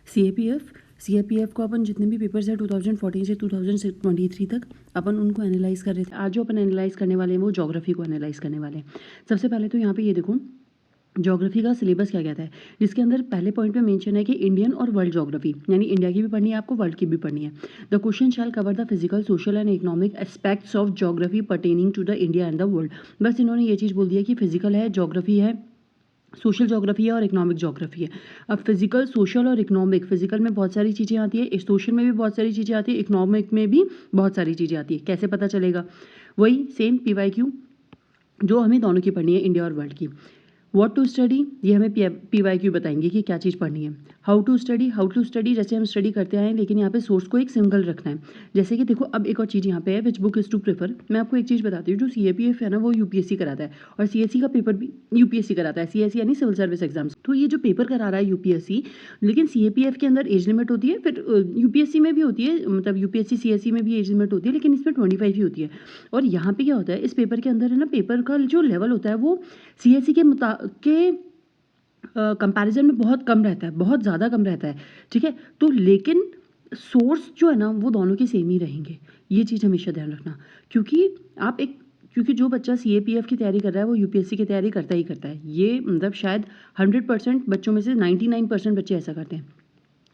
CAPF को अपन जितने भी पेपर्स है 2014 से 2023 तक अपन उनको एनालाइज कर रहे थे। आज जो अपन एनालाइज करने वाले हैं वो ज्योग्राफी को एनालाइज करने वाले हैं। सबसे पहले तो यहाँ पे ये देखो ज्योग्राफी का सिलेबस क्या कहता है, जिसके अंदर पहले पॉइंट में मेंशन है कि इंडियन और वर्ल्ड ज्योग्राफी, यानी इंडिया की भी पढ़नी है आपको, वर्ल्ड की भी पढ़नी है। The question shall cover the physical, social and economic aspects of geography pertaining to the India and the world. बस इन्होंने ये चीज़ बोल दिया कि फिजिकल है, ज्योग्राफी है, सोशल ज्योग्राफी है और इकोनॉमिक ज्योग्राफी है। अब फिजिकल, सोशल और इकोनॉमिक, फिजिकल में बहुत सारी चीज़ें आती है, सोशल में भी बहुत सारी चीज़ें आती है, इकोनॉमिक में भी बहुत सारी चीज़ें आती है। कैसे पता चलेगा? वही सेम PYQ जो हमें दोनों की पढ़नी है, इंडिया और वर्ल्ड की। व्हाट टू स्टडी, ये हमें PYQ बताएंगे कि क्या चीज़ पढ़नी है। हाउ टू स्टडी जैसे हम स्टडी करते आए हैं, लेकिन यहाँ पे सोर्स को एक सिंगल रखना है। जैसे कि देखो अब एक और चीज़ यहाँ पे है, which book is to prefer. मैं आपको एक चीज़ बताती हूँ, जो CAPF है ना वो UPSC कराता है और CSE का पेपर भी UPSC कराता है। CSE यानी सिविल सर्विस एग्जाम्स। तो ये जो पेपर करा रहा है UPSC, लेकिन CAPF के अंदर एज लिमिट होती है, फिर UPSC में भी होती है, मतलब UPSC CSE में भी एज लिमिट होती है, लेकिन इसमें 25 ही होती है। और यहाँ पे क्या होता है इस पेपर के अंदर है ना, पेपर का जो लेवल होता है वो CSE के कंपैरिजन में बहुत कम रहता है, बहुत ज़्यादा कम रहता है। ठीक है, तो लेकिन सोर्स जो है ना वो दोनों के सेम ही रहेंगे। ये चीज़ हमेशा ध्यान रखना, क्योंकि जो बच्चा CAPF की तैयारी कर रहा है वो UPSC की तैयारी करता ही करता है। ये मतलब शायद 100% बच्चों में से 99% बच्चे ऐसा करते हैं।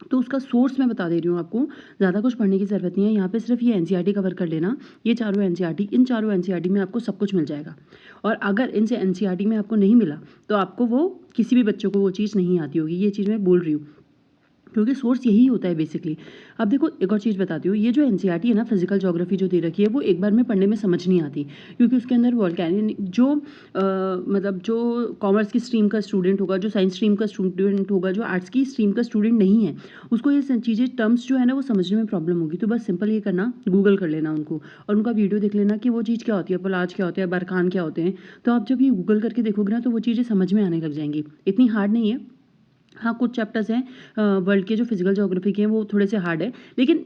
तो उसका सोर्स मैं बता दे रही हूँ आपको, ज़्यादा कुछ पढ़ने की ज़रूरत नहीं है। यहाँ पे सिर्फ ये NCERT कवर कर लेना, ये चारों NCERT, इन चारों NCERT में आपको सब कुछ मिल जाएगा। और अगर इनसे NCERT में आपको नहीं मिला तो आपको वो, किसी भी बच्चों को वो चीज़ नहीं आती होगी, ये चीज़ मैं बोल रही हूँ, क्योंकि सोर्स यही होता है बेसिकली। अब देखो एक और चीज़ बताती हूँ, ये जो NCERT है ना, फिजिकल ज्योग्राफी जो दे रखी है, वो एक बार में पढ़ने में समझ नहीं आती, क्योंकि उसके अंदर वॉल्केनिक जो मतलब जो कॉमर्स की स्ट्रीम का स्टूडेंट होगा, जो साइंस स्ट्रीम का स्टूडेंट होगा, जो आर्ट्स की स्ट्रीम का स्टूडेंट नहीं है, उसको ये चीज़ें टर्म्स जो है ना वो समझने में प्रॉब्लम होगी। तो बस सिंपल ये करना, गूगल कर लेना उनको और उनका वीडियो देख लेना कि वो चीज़ क्या होती है, पलाज क्या होता है, बरखान क्या होते हैं। तो आप जब ये गूगल करके देखोगे ना तो वो चीज़ें समझ में आने लग जाएंगी। इतनी हार्ड नहीं है। हाँ, कुछ चैप्टर्स हैं वर्ल्ड के जो फिजिकल ज्योग्राफी के हैं वो थोड़े से हार्ड है, लेकिन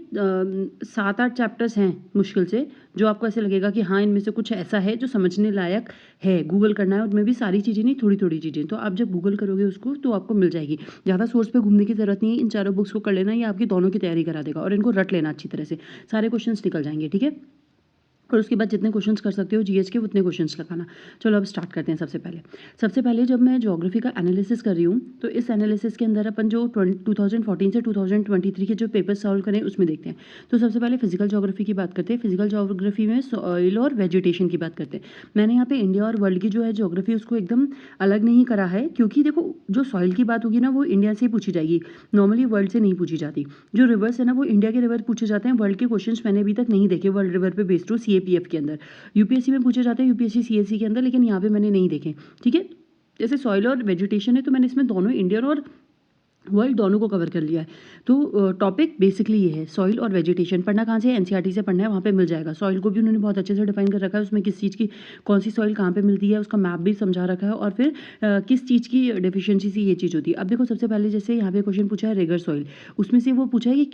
7-8 चैप्टर्स हैं मुश्किल से, जो आपको ऐसे लगेगा कि हाँ इनमें से कुछ ऐसा है जो समझने लायक है। गूगल करना है, उनमें भी सारी चीज़ें नहीं, थोड़ी थोड़ी चीज़ें। तो आप जब गूगल करोगे उसको तो आपको मिल जाएगी। ज़्यादा सोर्स पे घूमने की ज़रूरत नहीं है, इन चारों बुक्स को कर लेना, ये आपकी दोनों की तैयारी करा देगा और इनको रट लेना अच्छी तरह से, सारे क्वेश्चन निकल जाएंगे। ठीक है, और उसके बाद जितने क्वेश्चंस कर सकते हो GH के उतने क्वेश्चंस लगाना। चलो अब स्टार्ट करते हैं। सबसे पहले जब मैं ज्योग्राफी का एनालिसिस कर रही हूँ तो इस एनालिसिस के अंदर अपन जो 2014 से 2023 के जो पेपर सॉल्व करें उसमें देखते हैं। तो सबसे पहले फिजिकल ज्योग्राफी की बात करते हैं। फिजिकल ज्योग्राफी में सॉइल और वेजिटेशन की बात करते हैं। मैंने यहाँ पे इंडिया और वर्ल्ड की जो है ज्योग्राफी उसको एकदम अलग नहीं करा है, क्योंकि देखो जो सॉइल की बात होगी ना वो इंडिया से ही पूछी जाएगी, नॉर्मली वर्ल्ड से नहीं पूछी जाती। जो रिवर्स है ना वो इंडिया के रिवर पूछे जाते हैं, वर्ल्ड के क्वेश्चंस मैंने अभी तक नहीं देखे वर्ल्ड रिवर पे बेस्ड हो CAPF के अंदर। UPSC में पूछे जाते हैं, UPSC CSE के अंदर, लेकिन यहाँ पे मैंने नहीं देखे। ठीक है, जैसे सॉइल और वेजिटेशन है तो मैंने इसमें दोनों, इंडियन और वर्ल्ड दोनों को कवर कर लिया है। तो टॉपिक बेसिकली ये है, सॉइल और वेजिटेशन। पढ़ना कहाँ से है? NCERT से पढ़ना है, वहाँ पे मिल जाएगा। सॉइल को भी उन्होंने बहुत अच्छे से डिफाइन कर रखा है, उसमें किस चीज़ की कौन सी सॉइल कहाँ पे मिलती है उसका मैप भी समझा रखा है, और फिर किस चीज़ की डेफिशिएंसी से ये चीज़ होती है। अब देखो सबसे पहले जैसे यहाँ पे क्वेश्चन पूछा है रेगर सॉइल, उसमें से वो पूछा है कि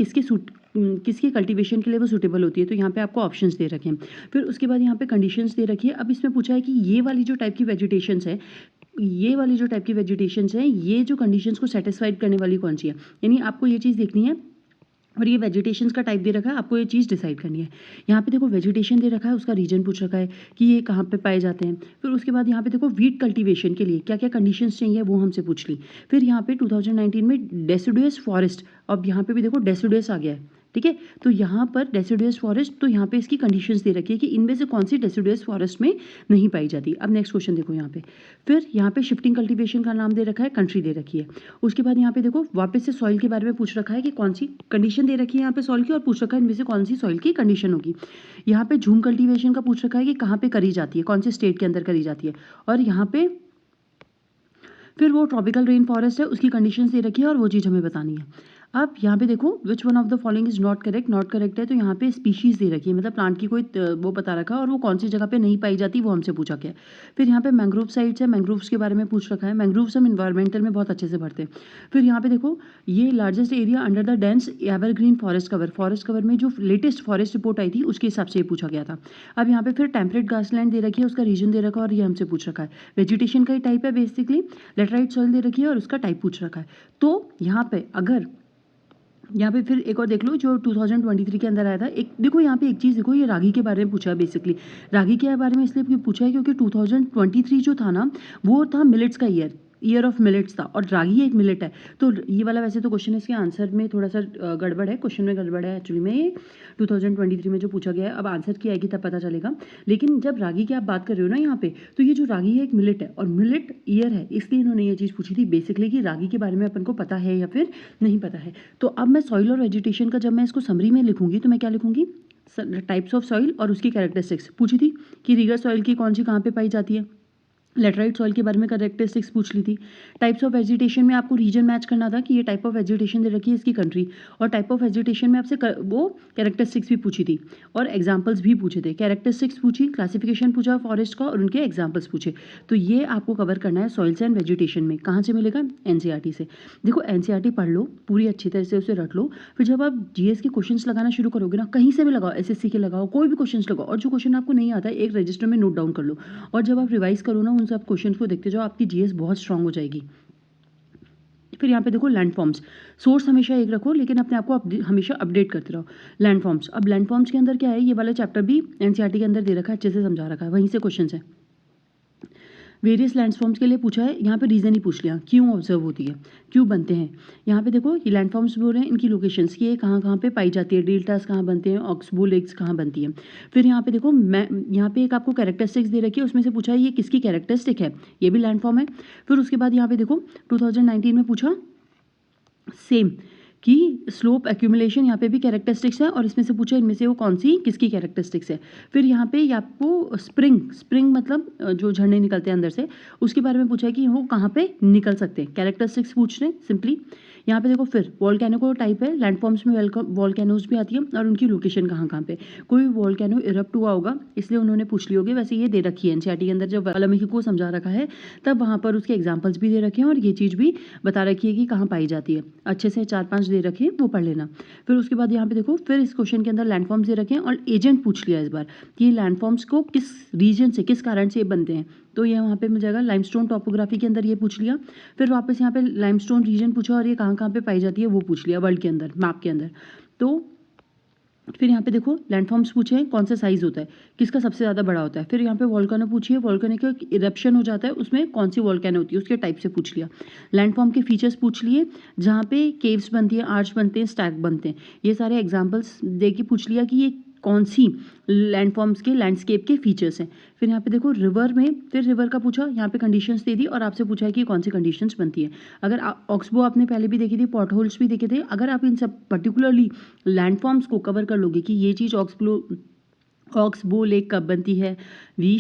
किसकी कल्टिवेशन के लिए वो सूटेबल होती है। तो यहाँ पे आपको ऑप्शंस दे रखे हैं। फिर उसके बाद यहाँ पे कंडीशंस दे रखी है। अब इसमें पूछा है कि ये वाली जो टाइप की वेजिटेशंस है, ये जो कंडीशंस को सेटिस्फाइड करने वाली कौन सी है, यानी आपको ये चीज़ देखनी है। और ये वेजिटेशंस का टाइप दे रखा है, आपको ये चीज़ डिसाइड करनी है। यहाँ पे देखो वेजिटेशन दे रखा है, उसका रीजन पूछ रखा है कि ये कहाँ पे पाए जाते हैं। फिर उसके बाद यहाँ पे देखो वीट कल्टीवेशन के लिए क्या क्या कंडीशंस चाहिए वो हमसे पूछ ली। फिर यहाँ पे 2019 में डेसिडुअस फॉरेस्ट, अब यहाँ पे भी देखो डेसिडुअस आ गया है। ठीक है, तो यहाँ पर डेसिडुअस फॉरेस्ट, तो यहाँ पे इसकी कंडीशंस दे रखी है कि इनमें से कौन सी डेसिडुअस फॉरेस्ट में नहीं पाई जाती। अब नेक्स्ट क्वेश्चन देखो यहाँ पे, फिर यहाँ पे शिफ्टिंग कल्टीवेशन का नाम दे रखा है, कंट्री दे रखी है। उसके बाद यहाँ पे देखो वापस से सॉइल के बारे में पूछ रखा है कि कौन सी कंडीशन दे रखी है यहाँ पे सॉइल की, और पूछ रखा है इनमें से कौन सी सॉइल की कंडीशन होगी। यहाँ पे झूम कल्टीवेशन का पूछ रखा है कि कहाँ पे करी जाती है, कौन से स्टेट के अंदर करी जाती है। और यहाँ पे फिर वो ट्रॉपिकल रेन फॉरेस्ट है, उसकी कंडीशंस दे रखी है और वो चीज़ हमें बतानी है। अब यहाँ पे देखो which one of the following is not correct. Not correct है तो यहाँ पे स्पीशीज़ दे रखी है, मतलब प्लांट की कोई वो बता रखा है और वो कौन सी जगह पे नहीं पाई जाती वो हमसे पूछा गया है। फिर यहाँ पे मैंग्रोव साइट्स है, मैंग्रोव्स के बारे में पूछ रखा है। मैंग्रोव्स हम इन्वायरमेंटल में बहुत अच्छे से पढ़ते हैं। फिर यहाँ पे देखो ये largest area under the dense evergreen forest cover में जो लेटेस्ट फॉरेस्ट रिपोर्ट आई थी उसके हिसाब से ये पूछा गया था। अब यहाँ पे फिर टेम्परेट ग्रासलैंड दे रखी है, उसका रीजन दे रखा है और ये हमसे पूछ रखा है। वेजिटेशन का ही टाइप है बेसिकली, लेटराइट सॉइल दे रखी है और उसका टाइप पूछ रखा है। तो यहाँ पे अगर यहाँ पे फिर एक और देख लो जो 2023 के अंदर आया था। एक देखो यहाँ पे एक चीज़ देखो, ये रागी के बारे में पूछा है बेसिकली। रागी के बारे में इसलिए पूछा है क्योंकि 2023 जो था ना, वो था मिलेट्स का ईयर ऑफ मिलेट्स था, और रागी एक मिलेट है। तो ये वाला वैसे तो क्वेश्चन इसके आंसर में थोड़ा सा गड़बड़ है, क्वेश्चन में गड़बड़ है एक्चुअली में। ये 2023 में जो पूछा गया है, अब आंसर की आएगी तब पता चलेगा। लेकिन जब रागी की आप बात कर रहे हो ना यहाँ पे, तो ये जो रागी है एक मिलेट है और मिलेट ईयर है, इसलिए इन्होंने ये चीज़ पूछी थी बेसिकली कि रागी के बारे में अपन को पता है या फिर नहीं पता है। तो अब मैं सॉइल और वेजिटेशन का जब मैं इसको समरी में लिखूंगी तो मैं क्या लिखूंगी, टाइप्स ऑफ सॉइल और उसकी कैरेक्टरिस्टिक्स पूछी थी कि रिगर सॉइल की कौन सी कहाँ पे पाई जाती है। लेटराइट सॉइल के बारे में कैरेक्टरिस्टिक्स पूछ ली थी। टाइप्स ऑफ वेजिटेशन में आपको रीजन मैच करना था कि ये टाइप ऑफ वेजिटेशन दे रखी है इसकी कंट्री, और टाइप ऑफ वेजिटेशन में आपसे वो कैरेक्टरिस्टिक्स भी पूछी थी और एग्जाम्पल्स भी पूछे थे। कैरेक्टरिस्टिक्स पूछी, क्लासिफिकेशन पूछा फॉरेस्ट का, और उनके एग्जाम्पल्स पूछे। तो ये आपको कवर करना है सॉइल्स एंड वेजिटेशन में। कहाँ से मिलेगा, एनसीईआरटी से। देखो एनसीईआरटी पढ़ लो पूरी अच्छी तरह से, उसे रट लो। फिर जब आप जीएस के क्वेश्चंस लगाना शुरू करोगे ना, कहीं से भी लगाओ, एसएससी के लगाओ, कोई भी क्वेश्चंस लगाओ, और जो क्वेश्चन आपको नहीं आता है एक रजिस्टर में नोट डाउन कर लो, और जब आप रिवाइज करो ना उन सब क्वेश्चंस को देखते जाओ, आपकी जीएस बहुत स्ट्रांग हो जाएगी। फिर यहाँ पे देखो लैंड फॉर्म्स, सोर्स हमेशा एक रखो लेकिन अपने आप को हमेशा अपडेट करते रहो। लैंड फॉर्म्स, अब लैंड फॉर्म्स के अंदर क्या है, ये वाला चैप्टर भी एनसीईआरटी के अंदर दे रखा है, अच्छे से समझा रखा है, वहीं से क्वेश्चन है। वेरियस लैंडफॉर्म्स के लिए पूछा है, यहाँ पे रीज़न ही पूछ लिया, क्यों ऑब्जर्व होती है, क्यों बनते हैं। यहाँ पे देखो ये लैंडफॉर्म्स बोल रहे हैं इनकी लोकेशंस की, ये कहाँ कहाँ पे पाई जाती है, डेल्टास कहाँ बनते हैं, ऑक्सबो लेक्स कहाँ बनती है। फिर यहाँ पे देखो मैं यहाँ पे एक आपको कैरेक्टरिस्टिक्स दे रखी है, उसमें से पूछा है ये किसकी कैरेक्टरिस्टिक है, ये भी लैंडफॉर्म है। फिर उसके बाद यहाँ पे देखो 2019 में पूछा सेम कि स्लोप एक्यूमुलेशन, यहाँ पे भी कैरेक्टरिस्टिक्स है, और इसमें से पूछा इनमें से वो कौन सी किसकी कैरेक्टरिस्टिक्स है। फिर यहाँ पे आपको स्प्रिंग मतलब जो झरने निकलते हैं अंदर से, उसके बारे में पूछा है कि वो कहाँ पे निकल सकते हैं, कैरेक्टरिस्टिक्स पूछ रहे हैं सिंपली। यहाँ पे देखो फिर वॉल्केनो को टाइप है, लैंडफॉर्म्स में वॉल्केनोज भी आती है, और उनकी लोकेशन कहाँ कहाँ पे। कोई वॉल्केनो इरप्ट हुआ होगा इसलिए उन्होंने पूछ ली होगी, वैसे ये दे रखी है एनसीईआरटी के अंदर, जब वाल्मीकि को समझा रखा है तब वहाँ पर उसके एग्जाम्पल्स भी दे रखे हैं, और ये चीज़ भी बता रखी है कि कहाँ पाई जाती है। अच्छे से 4-5 दे रखे हैं, वो पढ़ लेना। फिर उसके बाद यहाँ पे देखो फिर इस क्वेश्चन के अंदर लैंडफॉर्म्स दे रखे हैं और एजेंट पूछ लिया इस बार कि लैंडफॉर्म्स को किस रीजन से, किस कारण से ये बनते हैं। तो ये वहाँ पे मिल जाएगा, लाइमस्टोन टॉपोग्राफी के अंदर ये पूछ लिया। फिर वापस यहाँ पे लाइमस्टोन रीजन पूछा और ये कहाँ कहाँ पे पाई जाती है वो पूछ लिया वर्ल्ड के अंदर, मैप के अंदर। तो फिर यहाँ पे देखो लैंडफॉर्म्स पूछे हैं कौन सा साइज होता है, किसका सबसे ज़्यादा बड़ा होता है। फिर यहाँ पे वॉल्केनो पूछिए, वॉल्केनो का इरप्शन हो जाता है उसमें कौन सी वॉल्केनो होती है, उसके टाइप से पूछ लिया। लैंडफॉर्म के फीचर्स पूछ लिए, जहाँ पे केव्स बनती है, आर्च बनते हैं, स्टैक बनते हैं, ये सारे एग्जाम्पल्स दे के पूछ लिया कि ये कौन सी लैंडफॉर्म्स के लैंडस्केप के फीचर्स हैं। फिर यहाँ पे देखो रिवर में, फिर रिवर का पूछा, यहाँ पे कंडीशंस दे दी और आपसे पूछा है कि कौन सी कंडीशंस बनती है। अगर ऑक्सबो आपने पहले भी देखी थी, पॉट होल्स भी देखे थे, अगर आप इन सब पर्टिकुलरली लैंडफॉर्म्स को कवर कर लोगे कि ये चीज़ ऑक्सबो लेक कब बनती है, वी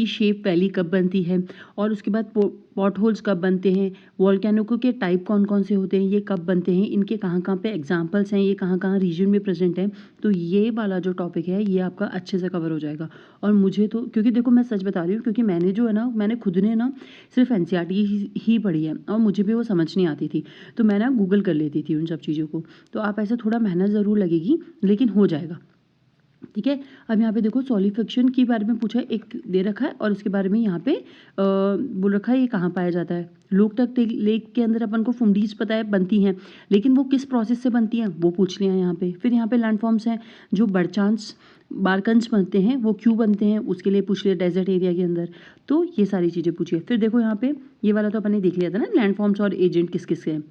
शेप वैली कब बनती है, और उसके बाद पॉट होल्स कब बनते हैं, वॉल्केनो के टाइप कौन कौन से होते हैं, ये कब बनते हैं, इनके कहाँ कहाँ पे एग्जांपल्स हैं, ये कहाँ कहाँ रीजन में प्रेजेंट हैं। तो ये वाला जो टॉपिक है ये आपका अच्छे से कवर हो जाएगा। और मुझे तो, क्योंकि देखो मैं सच बता रही हूँ, क्योंकि मैंने जो है ना, मैंने खुद ने ना सिर्फ एनसीईआरटी ही पढ़ी है और मुझे भी वो समझ नहीं आती थी, तो मैं ना गूगल कर लेती थी उन सब चीज़ों को। तो आप ऐसे थोड़ा मेहनत ज़रूर लगेगी लेकिन हो जाएगा, ठीक है। अब यहाँ पे देखो सॉलिफिकेशन के बारे में पूछा है, एक दे रखा है और उसके बारे में यहाँ पे बोल रखा है ये कहाँ पाया जाता है। लोकटक लेक के अंदर अपन को फुंडीज पता है बनती हैं, लेकिन वो किस प्रोसेस से बनती हैं वो पूछ लिया यहाँ पे। फिर यहाँ पे लैंडफॉर्म्स हैं जो बारकन्स बनते हैं, वो क्यों बनते हैं उसके लिए पूछ लिया, डेजर्ट एरिया के अंदर। तो ये सारी चीज़ें पूछिए। फिर देखो यहाँ पे ये वाला तो अपन ने देख लिया था ना, लैंडफॉर्म्स और एजेंट किस किस के हैं।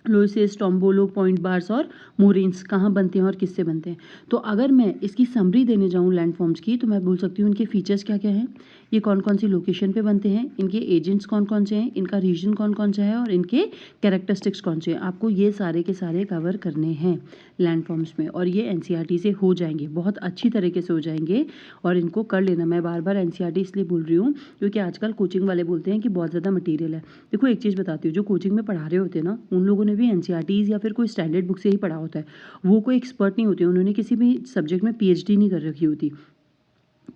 लोइसेस, टॉम्बोलो, पॉइंट बार्स और मोरेन्स कहाँ बनते हैं और किससे बनते हैं। तो अगर मैं इसकी समरी देने जाऊँ लैंडफॉर्म्स की, तो मैं बोल सकती हूँ इनके फीचर्स क्या क्या हैं, ये कौन कौन सी लोकेशन पे बनते हैं, इनके एजेंट्स कौन कौन से हैं, इनका रीजन कौन कौन सा है, और इनके कैरेक्टरिस्टिक्स कौन से हैं। आपको ये सारे के सारे कवर करने हैं लैंडफॉर्म्स में, और ये एनसीईआरटी से हो जाएंगे, बहुत अच्छी तरीके से हो जाएंगे, और इनको कर लेना। मैं बार बार एनसीईआरटी इसलिए बोल रही हूँ क्योंकि आजकल कोचिंग वाले बोलते हैं कि बहुत ज़्यादा मटीरियल है। देखो एक चीज़ बताती हूँ, जो कोचिंग में पढ़ा रहे होते हैं ना, उन लोगों ने भी एनसीईआरटीज़ या फिर कोई स्टैंडर्ड बुक से ही पढ़ा होता है, वो कोई एक्सपर्ट नहीं होते, उन्होंने किसी भी सब्जेक्ट में पीएचडी नहीं कर रखी होती।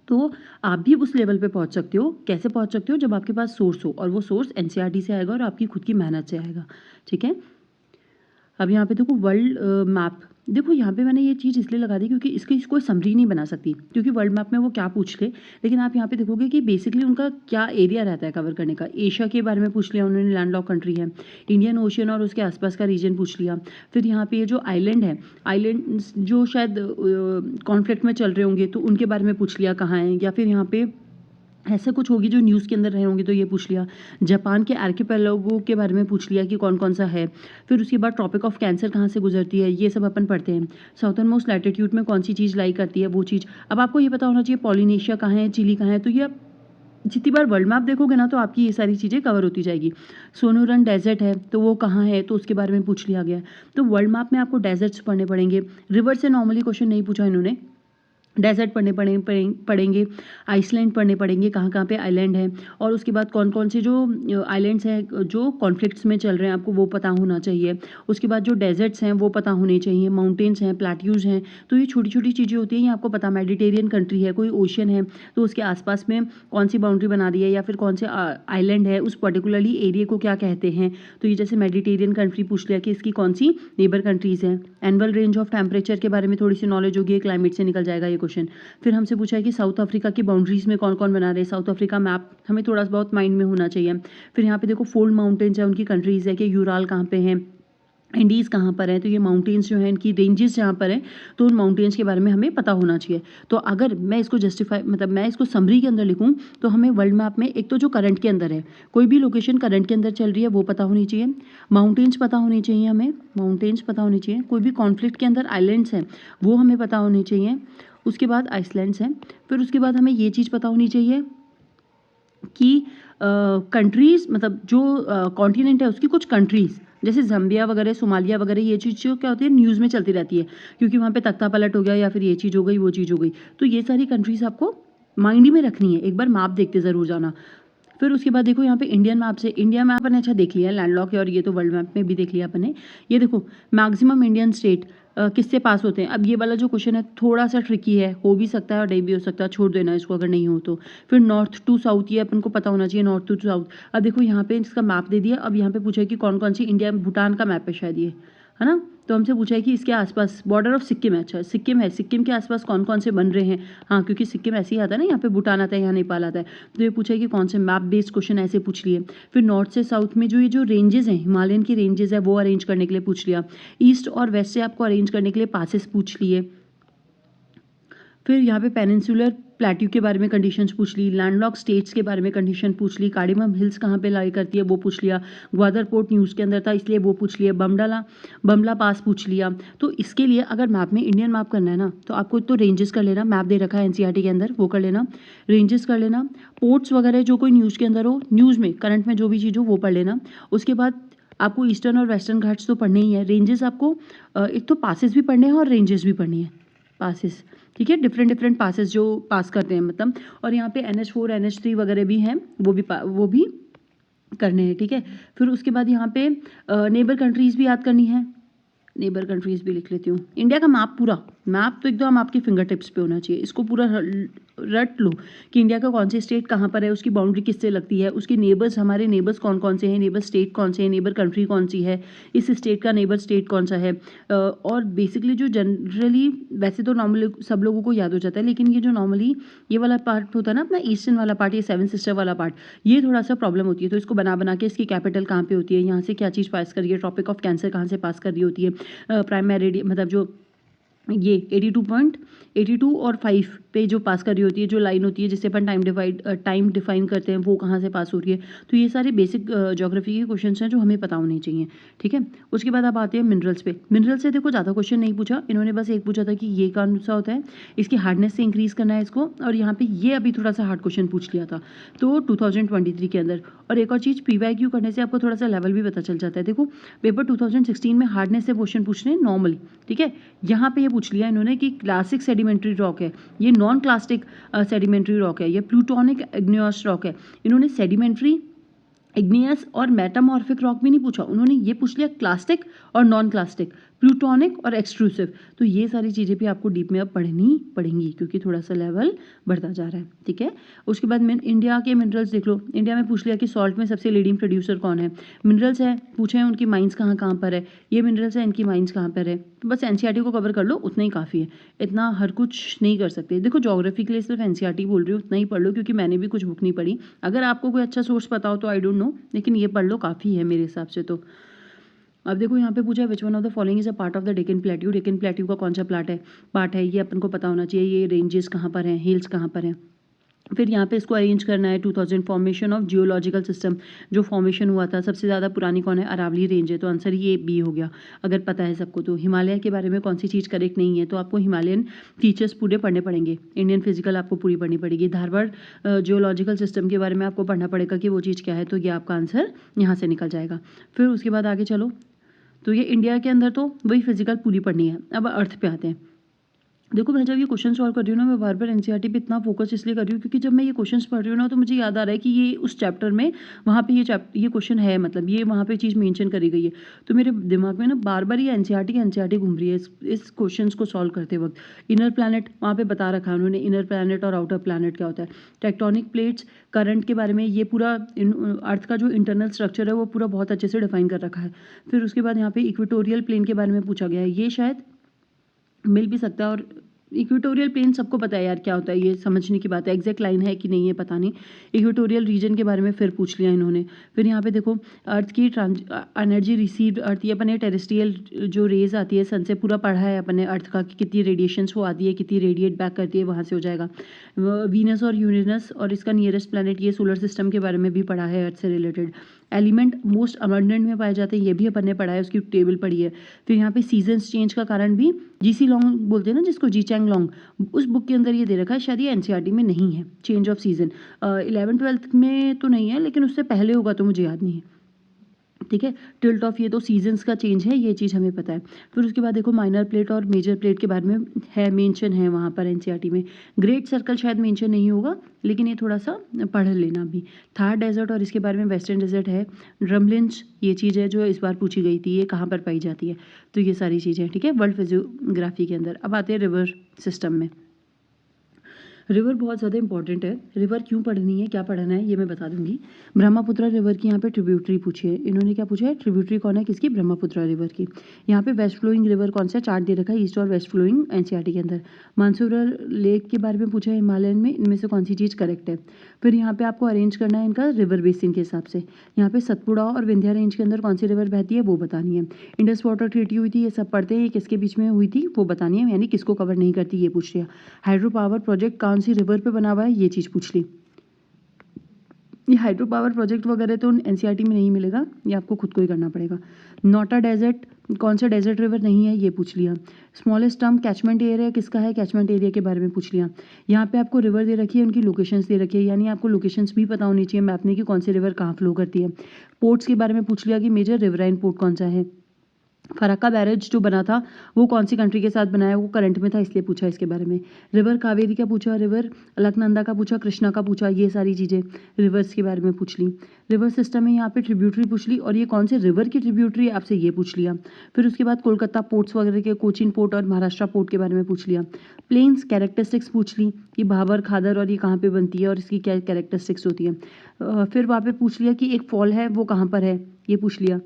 तो आप भी उस लेवल पे पहुंच सकते हो। कैसे पहुंच सकते हो, जब आपके पास सोर्स हो, और वो सोर्स एनसीईआरटी से आएगा और आपकी खुद की मेहनत से आएगा, ठीक है। अब यहाँ पे देखो वर्ल्ड मैप देखो यहाँ पे मैंने ये चीज़ इसलिए लगा दी क्योंकि इसकी कोई समरी नहीं बना सकती, क्योंकि वर्ल्ड मैप में वो क्या पूछ ले, लेकिन आप यहाँ पे देखोगे कि बेसिकली उनका क्या एरिया रहता है कवर करने का। एशिया के बारे में पूछ लिया उन्होंने, लैंडलॉक कंट्री है, इंडियन ओशियन और उसके आसपास का रीजन पूछ लिया। फिर यहाँ पे ये जो आइलैंड है, आइलैंड जो शायद कॉन्फ्लिक्ट में चल रहे होंगे तो उनके बारे में पूछ लिया कहाँ हैं, या फिर यहाँ पे ऐसा कुछ होगी जो न्यूज़ के अंदर रहे होंगे तो ये पूछ लिया। जापान के आर्किपेलागो के बारे में पूछ लिया कि कौन कौन सा है। फिर उसके बाद ट्रॉपिक ऑफ कैंसर कहाँ से गुजरती है, ये सब अपन पढ़ते हैं। साउथर्न मोस्ट लैटिट्यूड में कौन सी चीज़ लाई करती है, वो चीज़। अब आपको ये पता होना चाहिए पॉलिनेशिया कहाँ है, चिली कहाँ है। तो ये आप जितनी बार वर्ल्ड मैप देखोगे ना तो आपकी ये सारी चीज़ें कवर होती जाएगी। सोनोरन डेजर्ट है तो वो कहाँ है, तो उसके बारे में पूछ लिया गया। तो वर्ल्ड मैप में आपको डेजर्ट्स पढ़ने पड़ेंगे। रिवर से नॉर्मली क्वेश्चन नहीं पूछा इन्होंने, डेजर्ट पढ़ेंगे, आइसलैंड पढ़ने पड़ेंगे, कहाँ कहाँ पे आइलैंड है, और उसके बाद कौन कौन से जो आइलैंड्स हैं जो कॉन्फ्लिक्ट्स में चल रहे हैं आपको वो पता होना चाहिए। उसके बाद जो डेजर्ट्स हैं वो पता होने चाहिए, माउंटेन्स हैं, प्लेट्यूज हैं। तो ये छोटी छोटी चीज़ें होती हैं, ये आपको पता। मेडिटेरियन कंट्री है, कोई ओशन है तो उसके आसपास में कौन सी बाउंड्री बना दी है, या फिर कौन से आइलैंड है, उस पर्टिकुलरली एरिया को क्या कहते हैं। तो ये जैसे मेडिटेरियन कंट्री पूछ लिया कि इसकी कौन सी नेबर कंट्रीज़ हैं। एनुअल रेंज ऑफ टेम्परेचर के बारे में थोड़ी सी नॉलेज होगी, क्लाइमेट से निकल जाएगा ये क्वेश्चन। फिर हमसे पूछा है कि साउथ अफ्रीका की बाउंड्रीज में कौन कौन बना रहे हैं। साउथ अफ्रीका मैप हमें थोड़ा बहुत माइंड में होना चाहिए। फिर यहाँ पे देखो फोल्ड माउंटेन्स है, उनकी कंट्रीज़ है कि यूराल कहाँ पे हैं, इंडीज़ कहाँ पर है। तो ये माउंटेन्स जो हैं इनकी रेंजेस जहाँ पर हैं तो उन माउंटेन्स के बारे में हमें पता होना चाहिए। तो अगर मैं इसको मैं इसको समरी के अंदर लिखूँ तो हमें वर्ल्ड मैप में एक तो जो करंट के अंदर है, कोई भी लोकेशन करंट के अंदर चल रही है वो पता होनी चाहिए। माउंटेन्स पता होनी चाहिए, हमें माउंटेन्स पता होनी चाहिए। कोई भी कॉन्फ्लिक्ट के अंदर आइलैंड्स हैं वो हमें पता होनी चाहिए। उसके बाद आइसलैंड्स हैं। फिर उसके बाद हमें ये चीज़ पता होनी चाहिए कि कंट्रीज़ मतलब जो कॉन्टिनेंट है उसकी कुछ कंट्रीज़ जैसे ज़ाम्बिया वगैरह, सोमालिया वगैरह, ये चीज़ जो क्या होती है न्यूज़ में चलती रहती है, क्योंकि वहाँ पे तख्ता पलट हो गया या फिर ये चीज़ हो गई वो चीज़ हो गई। तो ये सारी कंट्रीज़ आपको माइंड में रखनी है, एक बार मैप देखते ज़रूर जाना। फिर उसके बाद देखो यहाँ पे इंडियन मैप से, इंडिया मैप ने अच्छा देख लिया लैंडलॉक है, और ये तो वर्ल्ड मैप में भी देख लिया अपन ने। ये देखो मैक्सिमम इंडियन स्टेट किससे पास होते हैं। अब ये वाला जो क्वेश्चन है थोड़ा सा ट्रिकी है, हो भी सकता है और नहीं भी हो सकता, छोड़ देना इसको अगर नहीं हो तो। फिर नॉर्थ टू साउथ, ये अपन को पता होना चाहिए नॉर्थ टू साउथ। अब देखो यहाँ पे इसका मैप दे दिया, अब यहाँ पे पूछा है कि कौन कौन सी, इंडिया भूटान का मैप है शायद ये, है ना। तो हमसे पूछा है कि इसके आसपास बॉर्डर ऑफ सिक्किम है, अच्छा सिक्किम है, सिक्किम के आसपास कौन कौन से बन रहे हैं। हाँ क्योंकि सिक्किम ऐसे ही आता है ना, यहाँ पे भूटान आता है, यहाँ नेपाल आता है। तो ये पूछा है कि कौन से मैप बेस्ड क्वेश्चन ऐसे पूछ लिए। फिर नॉर्थ से साउथ में जो ये जो रेंजेस हैं, हिमालयन की रेंजेस है वो अरेंज करने के लिए पूछ लिया। ईस्ट और वेस्ट से आपको अरेंज करने के लिए पासेस पूछ लिए। फिर यहाँ पे पेनिनसुलर प्लेट्यू के बारे में कंडीशंस पूछ ली, लैंडलॉक स्टेट्स के बारे में कंडीशन पूछ ली, कार्डिमम हिल्स कहाँ पे लाई करती है वो पूछ लिया, ग्वादर पोर्ट न्यूज़ के अंदर था इसलिए वो पूछ लिया, बमला पास पूछ लिया। तो इसके लिए अगर मैप में इंडियन मैप करना है ना तो आपको तो रेंजेस कर लेना, मैप दे रखा है एनसीईआरटी के अंदर वो कर लेना, रेंजेस कर लेना। पोर्ट्स वगैरह जो कोई न्यूज़ के अंदर हो, न्यूज़ में करंट में जो भी चीज़ हो वो पढ़ लेना। उसके बाद आपको ईस्टर्न और वेस्टर्न घाट्स तो पढ़ने ही है, रेंजेस आपको एक तो पासेस भी पढ़ने हैं और रेंजेस भी पढ़नी है, पासेस, ठीक है, डिफरेंट पासेस जो पास करते हैं मतलब। और यहाँ पे NH4 NH3 वगैरह भी हैं, वो भी करने हैं, ठीक है। फिर उसके बाद यहाँ पे नेबर कंट्रीज़ भी याद करनी है, नेबर कंट्रीज़ भी लिख लेती हूँ। इंडिया का मैप पूरा, मैप तो एकदम आपकी फिंगर टिप्स पे होना चाहिए, इसको पूरा रट लो कि इंडिया का कौन से स्टेट कहाँ पर है, उसकी बाउंड्री किससे लगती है, उसके नेबर्स, हमारे नेबर्स कौन कौन से हैं, नेबर स्टेट कौन से हैं, नेबर कंट्री कौन सी है, इस स्टेट का नेबर स्टेट कौन सा है। और बेसिकली जो जनरली वैसे तो नॉर्मली सब लोगों को याद हो जाता है, लेकिन ये जो नॉर्मली ये वाला पार्ट होता है ना अपना ईस्टर्न वाला पार्ट, ये 7 सिस्टर वाला पार्ट, ये थोड़ा सा प्रॉब्लम होती है। तो इसको बना के इसकी कैपिटल कहाँ पे होती है, यहाँ से क्या चीज़ पास कर रही है, ट्रॉपिक ऑफ कैंसर कहाँ से पास कर रही होती है, प्राइम मेरिडियन मतलब जो ये 82 और 5 पे जो पास कर रही होती है, जो लाइन होती है जिससे अपन टाइम डिफाइन करते हैं, वो कहाँ से पास हो रही है। तो ये सारे बेसिक ज्योग्राफी के क्वेश्चंस हैं जो हमें पता होने चाहिए, ठीक है। उसके बाद आप आते हैं मिनरल्स पे। मिनरल्स से देखो ज़्यादा क्वेश्चन नहीं पूछा इन्होंने, बस एक पूछा था कि ये कौन सा होता है, इसकी हार्डनेस से इंक्रीज़ करना है इसको, और यहाँ पे ये अभी थोड़ा सा हार्ड क्वेश्चन पूछ लिया था तो 2023 के अंदर। और एक और चीज़, PYQ करने से आपको थोड़ा सा लेवल भी पता चल जाता है। देखो पेपर 2016 में हार्डनेस से क्वेश्चन पूछ रहे हैं नॉर्मली, ठीक है। यहाँ पे ये पूछ लिया इन्होंने कि क्लासिक सेडिमेंट्री रॉक है, ये नॉन क्लासिक सेडिमेंट्री रॉक है, ये प्लूटोनिक इग्नियस रॉक है। इन्होंने सेडिमेंट्री, इग्नियस और मेटामॉर्फिक रॉक भी नहीं पूछा, उन्होंने ये पूछ लिया क्लास्टिक और नॉन क्लास्टिक। प्लूटोनिक और एक्सट्रूसिव। तो ये सारी चीज़ें भी आपको डीप में अब पढ़नी पड़ेंगी क्योंकि थोड़ा सा लेवल बढ़ता जा रहा है, ठीक है। उसके बाद इंडिया के मिनरल्स देख लो। इंडिया में पूछ लिया कि सॉल्ट में सबसे लीडिंग प्रोड्यूसर कौन है। मिनरल्स है, पूछे हैं उनकी माइंस कहाँ कहाँ पर है, ये मिनरल्स है, इनकी माइंस कहाँ पर है। तो बस एनसीईआरटी को कवर कर लो, उतना ही काफ़ी है, इतना हर कुछ नहीं कर सकते। देखो ज्योग्राफी के लिए सिर्फ एनसीईआरटी बोल रही हूँ, उतना ही पढ़ लो क्योंकि मैंने भी कुछ बुक नहीं पढ़ी। अगर आपको कोई अच्छा सोर्स पता हो तो आई डोंट नो, लेकिन ये पढ़ लो, काफ़ी है मेरे हिसाब से। तो अब देखो यहाँ पे पूछा है which one of the following is a part of the Deccan plateau. Deccan plateau का कौन सा पार्ट है, ये अपन को पता होना चाहिए। ये रेंजेस कहाँ पर हैं, हिल्स कहाँ पर हैं। फिर यहाँ पे इसको अरेंज करना है 2000 फॉर्मेशन ऑफ जियोलॉजिकल सिस्टम, जो फॉर्मेशन हुआ था सबसे ज़्यादा पुरानी कौन है, अरावली रेंज है। तो आंसर ये बी हो गया अगर पता है सबको। तो हिमालय के बारे में कौन सी चीज़ करेक्ट नहीं है, तो आपको हिमालयन फीचर्स पूरे पढ़ने पड़ेंगे। इंडियन फिजिकल आपको पूरी पढ़नी पड़ेगी। धारवाड़ जियोलॉजिकल सिस्टम के बारे में आपको पढ़ना पड़ेगा कि वो चीज़ क्या है। तो ये आपका आंसर यहाँ से निकल जाएगा। फिर उसके बाद आगे चलो, तो ये इंडिया के अंदर तो वही फिजिकल पूरी पढ़नी है। अब अर्थ पे आते हैं। देखो मैं जब ये क्वेश्चन सॉल्व कर रही हूँ ना, मैं बार बार एनसीईआरटी पे इतना फोकस इसलिए कर रही हूँ क्योंकि जब मैं ये क्वेश्चंस पढ़ रही हूँ ना, तो मुझे याद आ रहा है कि ये उस चैप्टर में वहाँ पे ये क्वेश्चन है, मतलब ये वहाँ पे चीज़ मेंशन करी गई है। तो मेरे दिमाग में ना बार बार ये एनसीईआरटी घूम रही है इस क्वेश्चन को सॉल्व करते वक्त। इनर प्लानट वहाँ पे बता रखा है उन्होंने, इनर प्लानट और आउटर प्लानट क्या होता है। टेक्टोनिक प्लेट्स, करंट के बारे में ये पूरा अर्थ का जो इंटरनल स्ट्रक्चर है वो पूरा बहुत अच्छे से डिफाइन कर रखा है। फिर उसके बाद यहाँ पे इक्वेटोरियल प्लेन के बारे में पूछा गया है। ये शायद मिल भी सकता है, और इक्वेटोरियल प्लेन सबको पता है यार क्या होता है, ये समझने की बात है। एग्जैक्ट लाइन है कि नहीं है पता नहीं। इक्वेटोरियल रीजन के बारे में फिर पूछ लिया इन्होंने। फिर यहाँ पे देखो अर्थ की एनर्जी रिसीव्ड अर्थ, ये अपने टेरेस्ट्रियल जो रेज आती है सन से, पूरा पढ़ा है अपने अर्थ का कि कितनी रेडिएशंस वो आती है, कितनी रेडिएट बैक करती है, वहाँ से हो जाएगा। वीनस और यूरेनस और इसका नियरेस्ट प्लैनेट, ये सोलर सिस्टम के बारे में भी पढ़ा है अर्थ से रिलेटेड। एलिमेंट मोस्ट अबंडेंट में पाए जाते हैं, ये भी अपन ने पढ़ा है, उसकी टेबल पढ़ी है। फिर यहाँ पे सीजन्स चेंज का कारण भी जीसी लॉन्ग बोलते हैं ना जिसको, जी चैंग लॉन्ग, उस बुक के अंदर ये दे रखा है। शायद ये एनसीईआरटी में नहीं है, चेंज ऑफ सीजन 11th-12th में तो नहीं है, लेकिन उससे पहले होगा तो मुझे याद नहीं है, ठीक है। टिल्ट ऑफ, ये तो सीजन्स का चेंज है, ये चीज़ हमें पता है। फिर उसके बाद देखो माइनर प्लेट और मेजर प्लेट के बारे में है, मेंशन है वहाँ पर एनसीईआरटी में। ग्रेट सर्कल शायद मेंशन नहीं होगा, लेकिन ये थोड़ा सा पढ़ लेना भी। थार डेजर्ट और इसके बारे में वेस्टर्न डेजर्ट है। ड्रमलिंच ये चीज़ है जो इस बार पूछी गई थी, ये कहाँ पर पाई जाती है। तो ये सारी चीज़ें, ठीक है, वर्ल्ड फिजियोग्राफी के अंदर। अब आते हैं रिवर सिस्टम में। रिवर बहुत ज़्यादा इंपॉर्टेंट है। रिवर क्यों पढ़नी है, क्या पढ़ना है, ये मैं बता दूंगी। ब्रह्मपुत्र रिवर की यहाँ पे ट्रिब्यूटरी पूछी है इन्होंने। क्या पूछा है, ट्रिब्यूटरी कौन है किसकी, ब्रह्मपुत्र रिवर की। यहाँ पे वेस्ट फ्लोइंग रिवर कौन सा, चार्ट दे रखा है, ईस्ट और वेस्ट फ्लोइंग एनसीईआरटी के अंदर। मानसरोवर लेक के बारे में पूछा है, हिमालयन में इनमें से कौन सी चीज़ करेक्ट है। फिर यहाँ पे आपको अरेंज करना है इनका रिवर बेसिन के हिसाब से। यहाँ पे सतपुड़ा और विंध्या रेंज के अंदर कौन सी रिवर बहती है वो बतानी है। इंडस वाटर ट्रीटी हुई थी, ये सब पढ़ते हैं, ये किसके बीच में हुई थी वो बतानी है, यानी किसको कवर नहीं करती ये पूछ लिया। हाइड्रो पावर प्रोजेक्ट कौन सी रिवर पे बना हुआ है, ये चीज़ पूछ ली। ये हाइड्रो पावर प्रोजेक्ट वगैरह तो एनसीईआरटी में नहीं मिलेगा, ये आपको खुद को ही करना पड़ेगा। नोटा डेजर्ट, कौन सा डेजर्ट रिवर नहीं है, ये पूछ लिया। स्मॉलेस्ट टर्म कैचमेंट एरिया किसका है, कैचमेंट एरिया के बारे में पूछ लिया। यहाँ पे आपको रिवर दे रखी है, उनकी लोकेशंस दे रखी है, यानी आपको लोकेशंस भी पता होनी चाहिए मैप में कि कौन सी रिवर कहाँ फ्लो करती है। पोर्ट्स के बारे में पूछ लिया कि मेजर रिवराइन पोर्ट कौन सा है। फरक्का बैरेज जो बना था वो कौन सी कंट्री के साथ बनाया, वो करंट में था इसलिए पूछा इसके बारे में। रिवर कावेरी का पूछा, रिवर अलकनंदा का पूछा, कृष्णा का पूछा, ये सारी चीज़ें रिवर्स के बारे में पूछ ली। रिवर सिस्टम में यहाँ पे ट्रिब्यूटरी पूछ ली, और ये कौन से रिवर की ट्रिब्यूटरी आपसे ये पूछ लिया। फिर उसके बाद कोलकाता पोर्ट्स वगैरह के, कोचिन पोर्ट और महाराष्ट्र पोर्ट के बारे में पूछ लिया। प्लेन्स कैरेक्टरिस्टिक्स पूछ ली कि भाबर खादर और ये कहाँ पर बनती है और इसकी क्या कैरेक्टरिस्टिक्स होती है। फिर वहाँ पर पूछ लिया कि एक फॉल है वो कहाँ पर है, ये पूछ लिया।